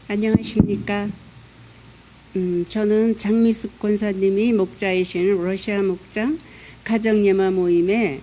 안녕하십니까. 저는 장미숙 권사님이 목자이신 러시아 목장 가정예마 모임의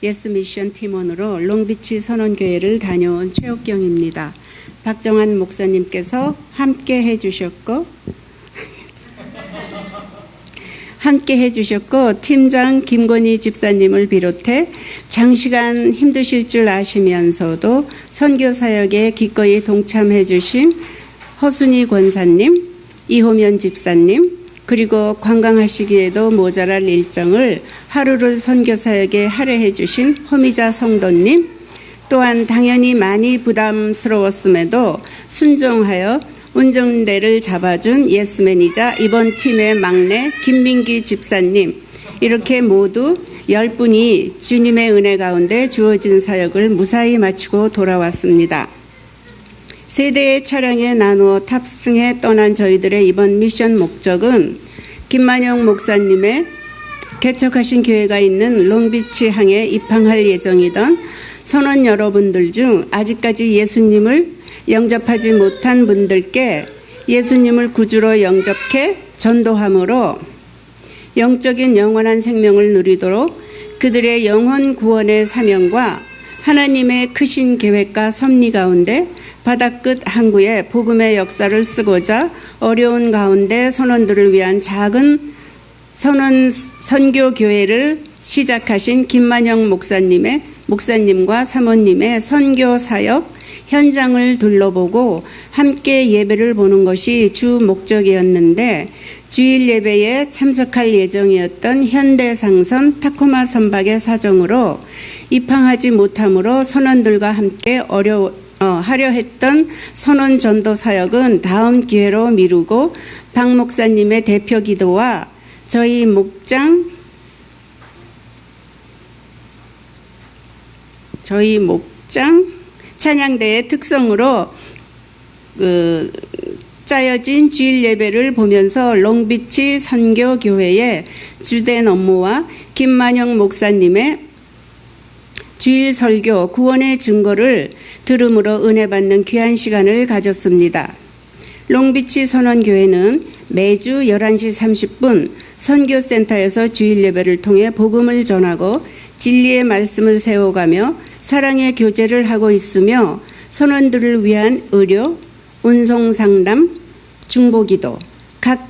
예스 미션 팀원으로 롱비치 선언교회를 다녀온 최옥경입니다. 박정환 목사님께서 함께 해주셨고 팀장 김건희 집사님을 비롯해 장시간 힘드실 줄 아시면서도 선교사역에 기꺼이 동참해 주신 허순희 권사님, 이호면 집사님, 그리고 관광하시기에도 모자랄 일정을 하루를 선교사역에 할애해 주신 허미자 성도님, 또한 당연히 많이 부담스러웠음에도 순종하여 운전대를 잡아준 예스맨이자 이번 팀의 막내 김민기 집사님, 이렇게 모두 10분이 주님의 은혜 가운데 주어진 사역을 무사히 마치고 돌아왔습니다. 세 대의 차량에 나누어 탑승해 떠난 저희들의 이번 미션 목적은 김만영 목사님의 개척하신 교회가 있는 롱비치 항에 입항할 예정이던 선원 여러분들 중 아직까지 예수님을 영접하지 못한 분들께 예수님을 구주로 영접해 전도함으로 영적인 영원한 생명을 누리도록 그들의 영혼 구원의 사명과 하나님의 크신 계획과 섭리 가운데 바다끝 항구에 복음의 역사를 쓰고자 어려운 가운데 선원들을 위한 작은 선교교회를 시작하신 김만영 목사님과 사모님의 선교사역 현장을 둘러보고 함께 예배를 보는 것이 주 목적이었는데 주일 예배에 참석할 예정이었던 현대상선 타코마 선박의 사정으로 입항하지 못하므로 선원들과 함께 하려 했던 선원 전도 사역은 다음 기회로 미루고 박 목사님의 대표 기도와 저희 목장 찬양대의 특성으로 짜여진 주일 예배를 보면서 롱비치 선교교회의 주된 업무와 김만영 목사님의 주일 설교 구원의 증거를 들음으로 은혜 받는 귀한 시간을 가졌습니다. 롱비치 선언교회는 매주 11시 30분 선교센터에서 주일 예배를 통해 복음을 전하고 진리의 말씀을 세워가며 사랑의 교제를 하고 있으며 선원들을 위한 의료, 운송상담, 중보기도, 각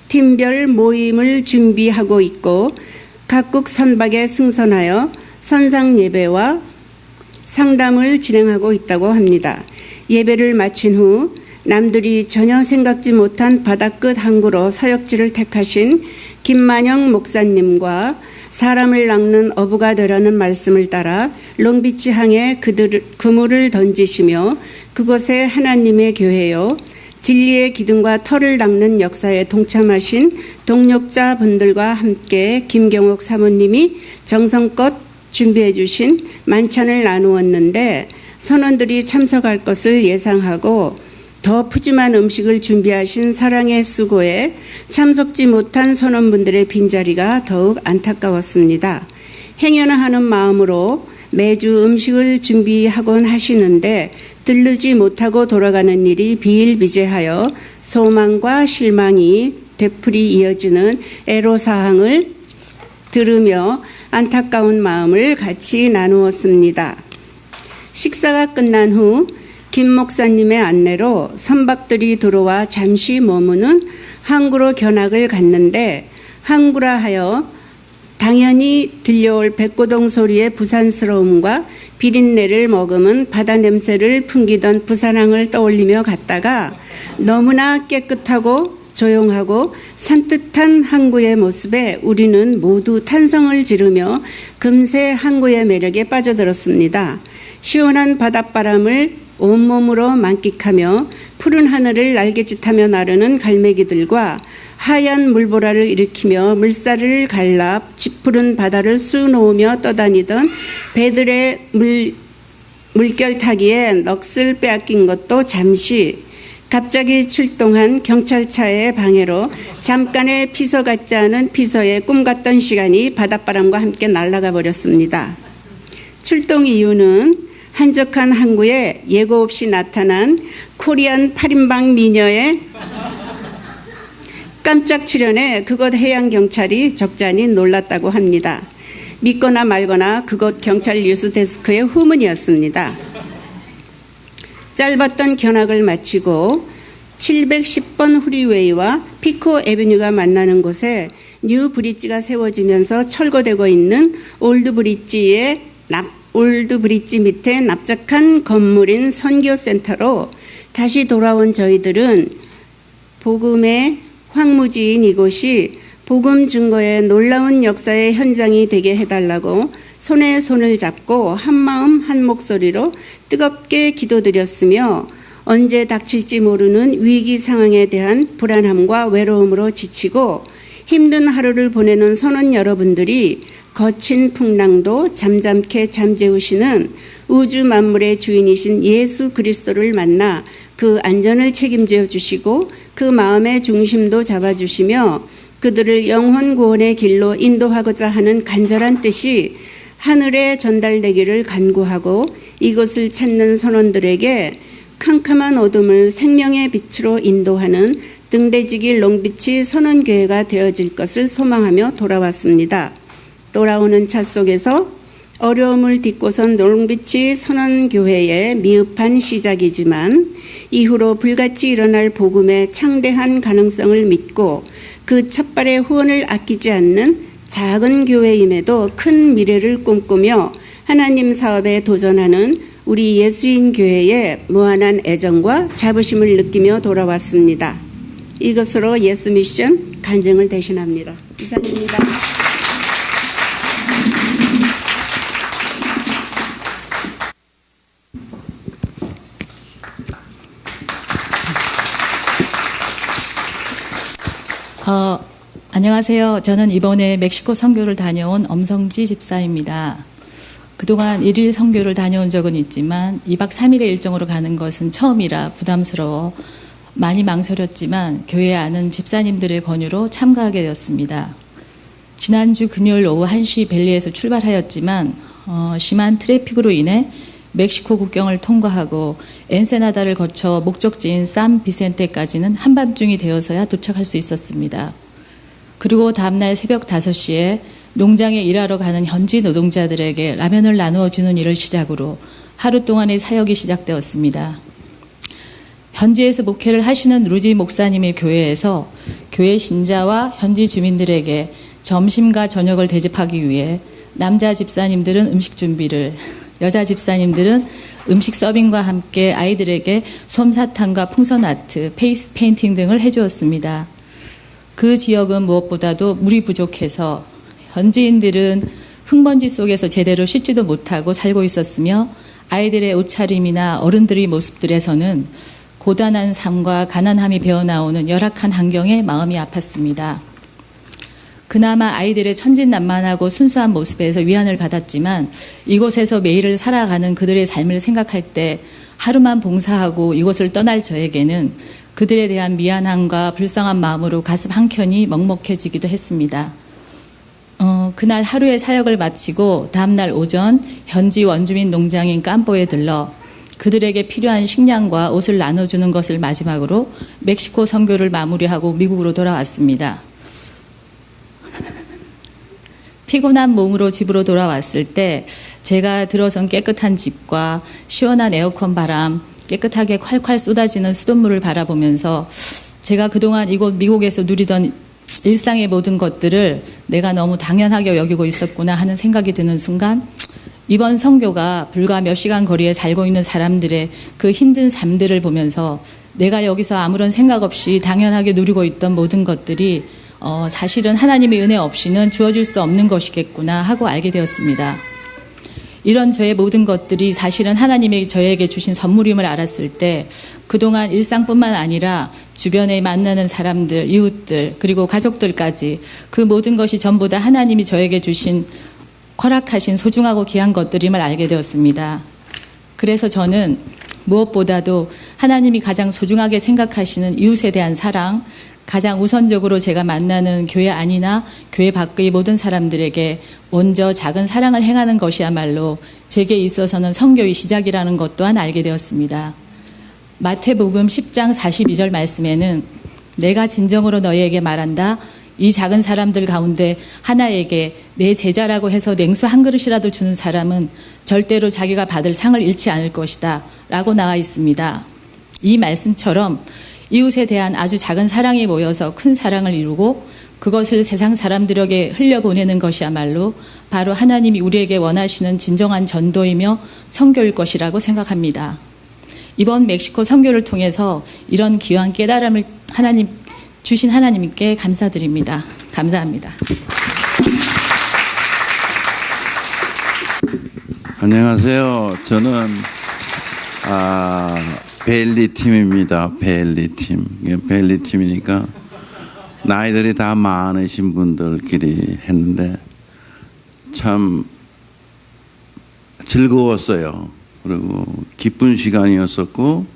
팀별 모임을 준비하고 있고 각국 선박에 승선하여 선상 예배와 상담을 진행하고 있다고 합니다. 예배를 마친 후 남들이 전혀 생각지 못한 바다끝 항구로 사역지를 택하신 김만영 목사님과 사람을 낚는 어부가 되라는 말씀을 따라 롱비치 항에 그물을 던지시며 그곳에 하나님의 교회요 진리의 기둥과 터를 닦는 역사에 동참하신 동력자 분들과 함께 김경옥 사모님이 정성껏 준비해 주신 만찬을 나누었는데 선원들이 참석할 것을 예상하고 더 푸짐한 음식을 준비하신 사랑의 수고에 참석지 못한 선원분들의 빈자리가 더욱 안타까웠습니다. 행여나하는 마음으로 매주 음식을 준비하곤 하시는데 들르지 못하고 돌아가는 일이 비일비재하여 소망과 실망이 되풀이 이어지는 애로사항을 들으며 안타까운 마음을 같이 나누었습니다. 식사가 끝난 후 김 목사님의 안내로 선박들이 들어와 잠시 머무는 항구로 견학을 갔는데 항구라 하여 당연히 들려올 백고동 소리의 부산스러움과 비린내를 머금은 바다 냄새를 풍기던 부산항을 떠올리며 갔다가 너무나 깨끗하고 조용하고 산뜻한 항구의 모습에 우리는 모두 탄성을 지르며 금세 항구의 매력에 빠져들었습니다. 시원한 바닷바람을 온몸으로 만끽하며 푸른 하늘을 날개짓하며 나르는 갈매기들과 하얀 물보라를 일으키며 물살을 갈라 짙푸른 바다를 수놓으며 떠다니던 배들의 물결 타기에 넋을 빼앗긴 것도 잠시 갑자기 출동한 경찰차의 방해로 잠깐의 피서 같지 않은 피서에 꿈 같던 시간이 바닷바람과 함께 날아가 버렸습니다. 출동 이유는 한적한 항구에 예고 없이 나타난 코리안 8인방 미녀의 깜짝 출연에 그곳 해양경찰이 적잖이 놀랐다고 합니다. 믿거나 말거나 그곳 경찰 뉴스데스크의 후문이었습니다. 짧았던 견학을 마치고 710번 후리웨이와 피코 애비뉴가 만나는 곳에 뉴 브릿지가 세워지면서 철거되고 있는 올드 브릿지 밑에 납작한 건물인 선교센터로 다시 돌아온 저희들은 복음의 황무지인 이곳이 복음 증거의 놀라운 역사의 현장이 되게 해달라고 손에 손을 잡고 한마음 한 목소리로 뜨겁게 기도드렸으며 언제 닥칠지 모르는 위기 상황에 대한 불안함과 외로움으로 지치고 힘든 하루를 보내는 선원 여러분들이 거친 풍랑도 잠잠케 잠재우시는 우주 만물의 주인이신 예수 그리스도를 만나 그 안전을 책임져 주시고 그 마음의 중심도 잡아주시며 그들을 영혼 구원의 길로 인도하고자 하는 간절한 뜻이 하늘에 전달되기를 간구하고 이곳을 찾는 선원들에게 캄캄한 어둠을 생명의 빛으로 인도하는 등대지기 롱비치 선원교회가 되어질 것을 소망하며 돌아왔습니다. 돌아오는 차 속에서 어려움을 딛고선 롱비치 선원교회의 미흡한 시작이지만 이후로 불같이 일어날 복음의 창대한 가능성을 믿고 그 첫발의 후원을 아끼지 않는 작은 교회임에도 큰 미래를 꿈꾸며 하나님 사업에 도전하는 우리 예수인 교회의 무한한 애정과 자부심을 느끼며 돌아왔습니다. 이것으로 예수 미션 간증을 대신합니다. 이상입니다. 안녕하세요. 저는 이번에 멕시코 선교를 다녀온 엄성지 집사입니다. 그동안 1일 선교를 다녀온 적은 있지만 2박 3일의 일정으로 가는 것은 처음이라 부담스러워 많이 망설였지만 교회에 아는 집사님들의 권유로 참가하게 되었습니다. 지난주 금요일 오후 1시 벨리에서 출발하였지만 심한 트래픽으로 인해 멕시코 국경을 통과하고 엔세나다를 거쳐 목적지인 산 비센테까지는 한밤중이 되어서야 도착할 수 있었습니다. 그리고 다음날 새벽 5시에 농장에 일하러 가는 현지 노동자들에게 라면을 나누어 주는 일을 시작으로 하루 동안의 사역이 시작되었습니다. 현지에서 목회를 하시는 루지 목사님의 교회에서 교회 신자와 현지 주민들에게 점심과 저녁을 대접하기 위해 남자 집사님들은 음식 준비를, 여자 집사님들은 음식 서빙과 함께 아이들에게 솜사탕과 풍선 아트, 페이스 페인팅 등을 해주었습니다. 그 지역은 무엇보다도 물이 부족해서 현지인들은 흙먼지 속에서 제대로 씻지도 못하고 살고 있었으며 아이들의 옷차림이나 어른들의 모습들에서는 고단한 삶과 가난함이 배어나오는 열악한 환경에 마음이 아팠습니다. 그나마 아이들의 천진난만하고 순수한 모습에서 위안을 받았지만 이곳에서 매일을 살아가는 그들의 삶을 생각할 때 하루만 봉사하고 이곳을 떠날 저에게는 그들에 대한 미안함과 불쌍한 마음으로 가슴 한켠이 먹먹해지기도 했습니다. 그날 하루의 사역을 마치고 다음날 오전 현지 원주민 농장인 깜보에 들러 그들에게 필요한 식량과 옷을 나눠주는 것을 마지막으로 멕시코 선교를 마무리하고 미국으로 돌아왔습니다. 피곤한 몸으로 집으로 돌아왔을 때 제가 들어선 깨끗한 집과 시원한 에어컨 바람, 깨끗하게 콸콸 쏟아지는 수돗물을 바라보면서 제가 그동안 이곳 미국에서 누리던 일상의 모든 것들을 내가 너무 당연하게 여기고 있었구나 하는 생각이 드는 순간 이번 선교가 불과 몇 시간 거리에 살고 있는 사람들의 그 힘든 삶들을 보면서 내가 여기서 아무런 생각 없이 당연하게 누리고 있던 모든 것들이 사실은 하나님의 은혜 없이는 주어질 수 없는 것이겠구나 하고 알게 되었습니다. 이런 저의 모든 것들이 사실은 하나님이 저에게 주신 선물임을 알았을 때 그동안 일상뿐만 아니라 주변에 만나는 사람들, 이웃들, 그리고 가족들까지 그 모든 것이 전부 다 하나님이 저에게 주신 허락하신 소중하고 귀한 것들임을 알게 되었습니다. 그래서 저는 무엇보다도 하나님이 가장 소중하게 생각하시는 이웃에 대한 사랑, 가장 우선적으로 제가 만나는 교회 안이나 교회 밖의 모든 사람들에게 먼저 작은 사랑을 행하는 것이야말로 제게 있어서는 선교의 시작이라는 것 또한 알게 되었습니다. 마태복음 10장 42절 말씀에는 내가 진정으로 너희에게 말한다. 이 작은 사람들 가운데 하나에게 내 제자라고 해서 냉수 한 그릇이라도 주는 사람은 절대로 자기가 받을 상을 잃지 않을 것이다 라고 나와 있습니다. 이 말씀처럼 이웃에 대한 아주 작은 사랑이 모여서 큰 사랑을 이루고 그것을 세상 사람들에게 흘려보내는 것이야말로 바로 하나님이 우리에게 원하시는 진정한 전도이며 선교일 것이라고 생각합니다. 이번 멕시코 선교를 통해서 이런 귀한 깨달음을 주신 하나님께 감사드립니다. 감사합니다. 안녕하세요. 저는 베일리 팀입니다. 베일리 팀. 베일리 팀이니까 나이들이 다 많으신 분들끼리 했는데 참 즐거웠어요. 그리고 기쁜 시간이었었고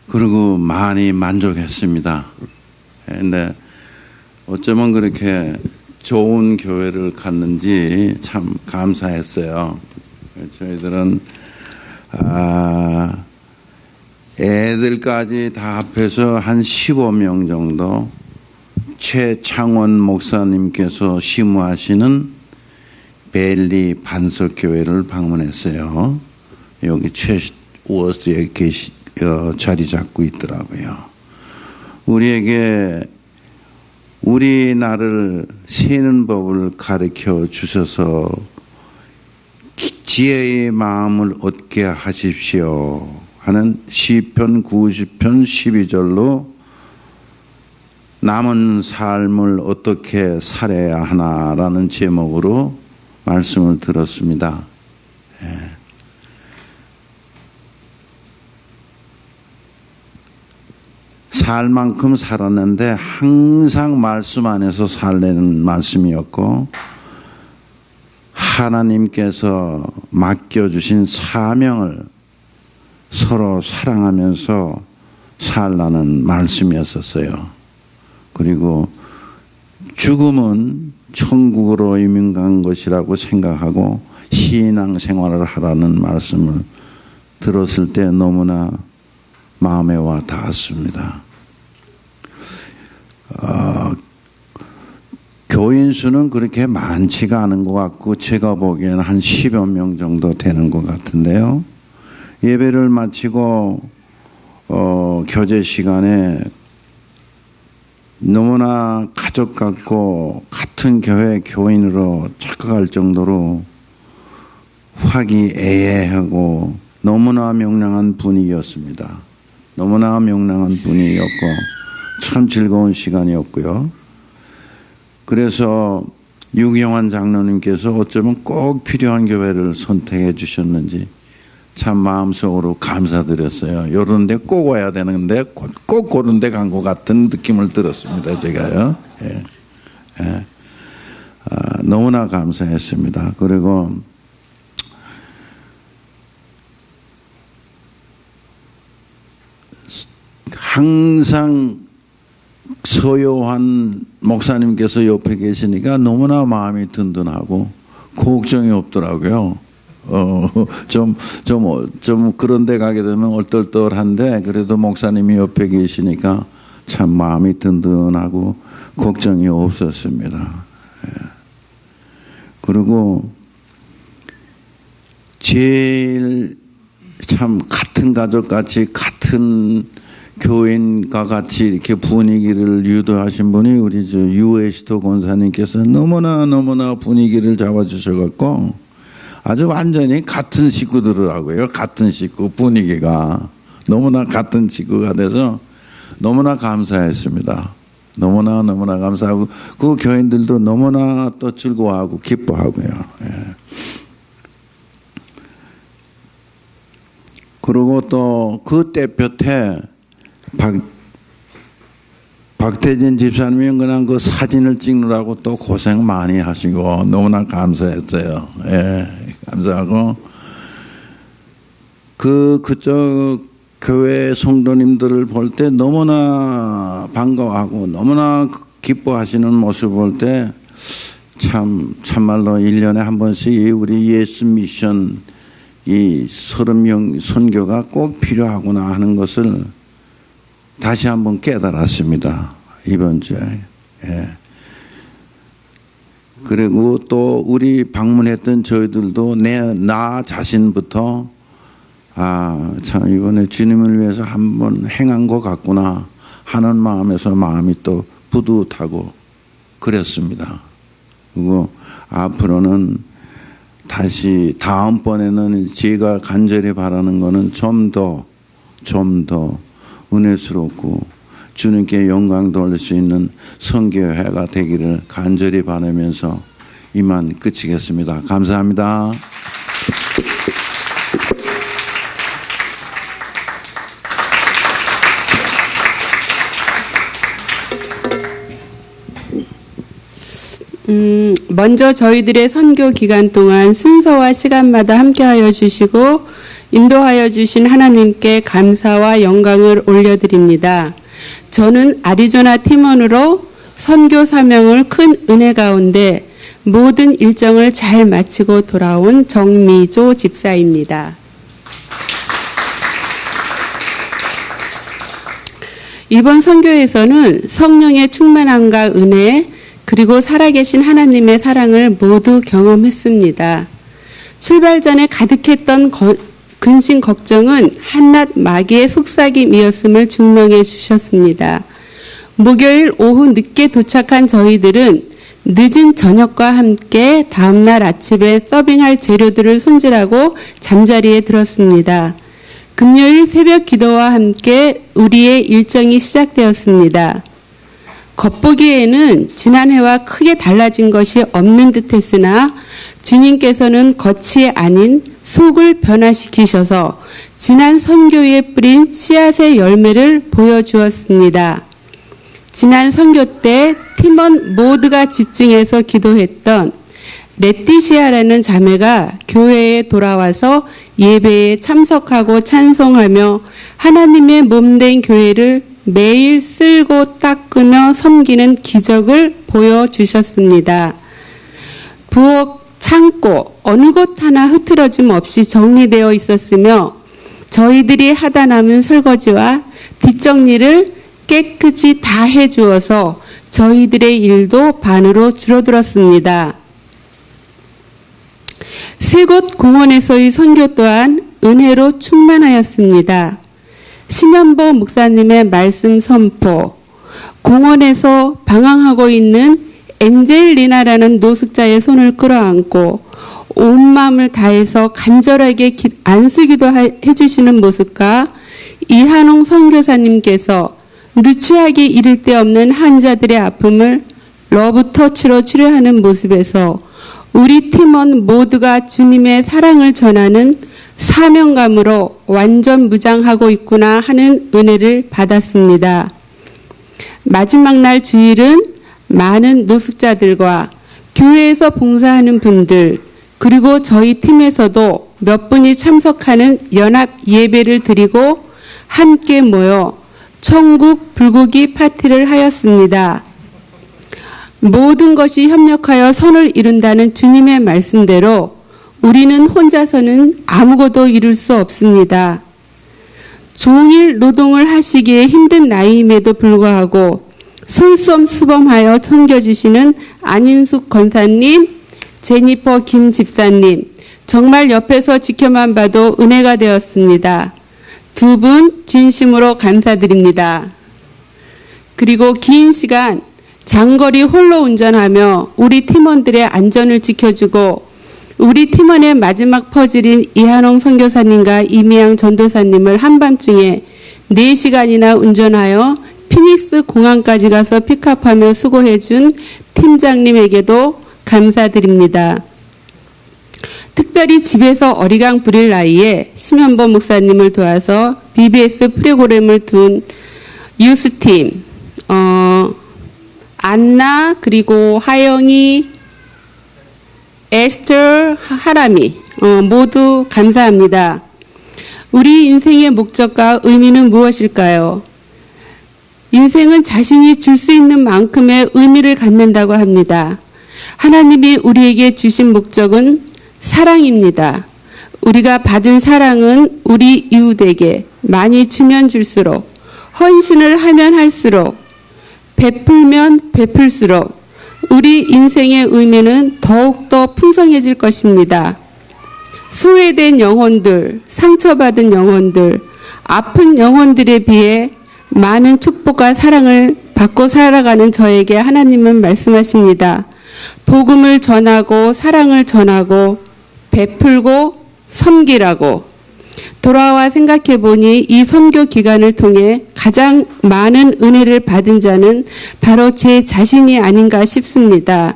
그리고 많이 만족했습니다. 근데 어쩌면 그렇게 좋은 교회를 갔는지 참 감사했어요. 저희들은 애들까지 다 합해서 한 15명 정도 최창원 목사님께서 심우하시는 베일리 반석교회를 방문했어요. 여기 최우어스에 자리 잡고 있더라고요. 우리에게 우리 나를 세는 법을 가르쳐 주셔서 지혜의 마음을 얻게 하십시오 하는 시편 90편 12절로 남은 삶을 어떻게 살아야 하나라는 제목으로 말씀을 들었습니다. 살 만큼 살았는데 항상 말씀 안에서 살려는 말씀이었고 하나님께서 맡겨주신 사명을 서로 사랑하면서 살라는 말씀이었었어요. 그리고 죽음은 천국으로 이민 간 것이라고 생각하고 신앙생활을 하라는 말씀을 들었을 때 너무나 마음에 와 닿았습니다. 교인 수는 그렇게 많지가 않은 것 같고 제가 보기에는 한 10여 명 정도 되는 것 같은데요. 예배를 마치고 교제 시간에 너무나 가족 같고 같은 교회 교인으로 착각할 정도로 화기애애하고 너무나 명랑한 분위기였습니다. 너무나 명랑한 분위기였고 참 즐거운 시간이었고요. 그래서 유경환 장로님께서 어쩌면 꼭 필요한 교회를 선택해 주셨는지 참 마음속으로 감사드렸어요. 이런 데 꼭 와야 되는데 꼭 그런 데 간 것 같은 느낌을 들었습니다. 제가요. 너무나 감사했습니다. 그리고 항상 서요한 목사님께서 옆에 계시니까 너무나 마음이 든든하고 걱정이 없더라고요. 좀 그런 데 가게 되면 얼떨떨한데 그래도 목사님이 옆에 계시니까 참 마음이 든든하고 걱정이 없었습니다. 그리고 제일 참 같은 가족같이 같은 교인과 같이 이렇게 분위기를 유도하신 분이 우리 유에시토 권사님께서 너무나 분위기를 잡아주셔갖고 아주 완전히 같은 식구들하고요. 같은 식구 분위기가 너무나 같은 식구가 돼서 너무나 감사했습니다. 너무나 감사하고 그 교인들도 너무나 또 즐거워하고 기뻐하고요. 그리고 또 그 때볕에 박태진 집사님이 그냥 그 사진을 찍느라고 또 고생 많이 하시고 너무나 감사했어요. 감사하고 그쪽 교회 성도님들을 볼 때 너무나 반가워하고 너무나 기뻐하시는 모습을 볼 때 참말로 1년에 한 번씩 우리 예수 미션 이 30명 선교가 꼭 필요하구나 하는 것을 다시 한번 깨달았습니다. 이번 주에. 예. 그리고 또 우리 방문했던 저희들도 나 자신부터 참 이번에 주님을 위해서 한번 행한 것 같구나 하는 마음에서 마음이 또 뿌듯하고 그랬습니다. 그리고 앞으로는 다시 다음번에는 제가 간절히 바라는 것은 좀 더 은혜스럽고 주님께 영광 돌릴 수 있는 선교회가 되기를 간절히 바라면서 이만 끝이겠습니다. 감사합니다. 먼저 저희들의 선교 기간 동안 순서와 시간마다 함께하여 주시고 인도하여 주신 하나님께 감사와 영광을 올려드립니다. 저는 아리조나 팀원으로 선교 사명을 큰 은혜 가운데 모든 일정을 잘 마치고 돌아온 정미조 집사입니다. 이번 선교에서는 성령의 충만함과 은혜 그리고 살아계신 하나님의 사랑을 모두 경험했습니다. 출발 전에 가득했던 근심 걱정은 한낱 마귀의 속삭임이었음을 증명해 주셨습니다. 목요일 오후 늦게 도착한 저희들은 늦은 저녁과 함께 다음날 아침에 서빙할 재료들을 손질하고 잠자리에 들었습니다. 금요일 새벽 기도와 함께 우리의 일정이 시작되었습니다. 겉보기에는 지난해와 크게 달라진 것이 없는 듯했으나 주님께서는 겉이 아닌 속을 변화시키셔서 지난 선교에 뿌린 씨앗의 열매를 보여주었습니다. 지난 선교 때 팀원 모두가 집중해서 기도했던 레티시아라는 자매가 교회에 돌아와서 예배에 참석하고 찬송하며 하나님의 몸된 교회를 매일 쓸고 닦으며 섬기는 기적을 보여주셨습니다. 부엌, 창고, 어느 곳 하나 흐트러짐 없이 정리되어 있었으며 저희들이 하다 남은 설거지와 뒷정리를 깨끗이 다 해주어서 저희들의 일도 반으로 줄어들었습니다. 세 곳 공원에서의 선교 또한 은혜로 충만하였습니다. 심연보 목사님의 말씀 선포, 공원에서 방황하고 있는 엔젤리나라는 노숙자의 손을 끌어안고 온 마음을 다해서 간절하게 안수기도 해주시는 모습과 이한홍 선교사님께서 누추하게 이를 데 없는 환자들의 아픔을 러브터치로 치료하는 모습에서 우리 팀원 모두가 주님의 사랑을 전하는 사명감으로 완전 무장하고 있구나 하는 은혜를 받았습니다. 마지막 날 주일은 많은 노숙자들과 교회에서 봉사하는 분들 그리고 저희 팀에서도 몇 분이 참석하는 연합 예배를 드리고 함께 모여 천국 불고기 파티를 하였습니다. 모든 것이 협력하여 선을 이룬다는 주님의 말씀대로 우리는 혼자서는 아무것도 이룰 수 없습니다. 종일 노동을 하시기에 힘든 나이임에도 불구하고 솔선수범하여 섬겨주시는 안인숙 권사님, 제니퍼 김 집사님, 정말 옆에서 지켜만 봐도 은혜가 되었습니다. 두 분 진심으로 감사드립니다. 그리고 긴 시간 장거리 홀로 운전하며 우리 팀원들의 안전을 지켜주고 우리 팀원의 마지막 퍼즐인 이한홍 선교사님과 이미양 전도사님을 한밤중에 4시간이나 운전하여 피닉스 공항까지 가서 픽업하며 수고해준 팀장님에게도 감사드립니다. 특별히 집에서 어리광 부릴 나이에 심현보 목사님을 도와서 BBS 프로그램을 둔 유스팀, 안나 그리고 하영이, 에스터, 하람이 모두 감사합니다. 우리 인생의 목적과 의미는 무엇일까요? 인생은 자신이 줄 수 있는 만큼의 의미를 갖는다고 합니다. 하나님이 우리에게 주신 목적은 사랑입니다. 우리가 받은 사랑은 우리 이웃에게 많이 주면 줄수록, 헌신을 하면 할수록, 베풀면 베풀수록 우리 인생의 의미는 더욱더 풍성해질 것입니다. 소외된 영혼들, 상처받은 영혼들, 아픈 영혼들에 비해 많은 축복과 사랑을 받고 살아가는 저에게 하나님은 말씀하십니다. 복음을 전하고 사랑을 전하고 베풀고 섬기라고. 돌아와 생각해 보니 이 선교 기간을 통해 가장 많은 은혜를 받은 자는 바로 제 자신이 아닌가 싶습니다.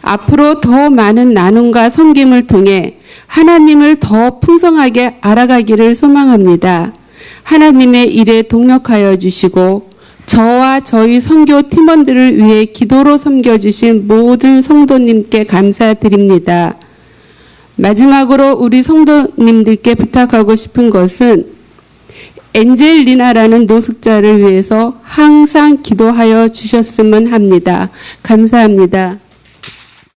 앞으로 더 많은 나눔과 섬김을 통해 하나님을 더 풍성하게 알아가기를 소망합니다. 하나님의 일에 동력하여 주시고 저와 저희 선교 팀원들을 위해 기도로 섬겨주신 모든 성도님께 감사드립니다. 마지막으로 우리 성도님들께 부탁하고 싶은 것은 엔젤리나라는 노숙자를 위해서 항상 기도하여 주셨으면 합니다. 감사합니다.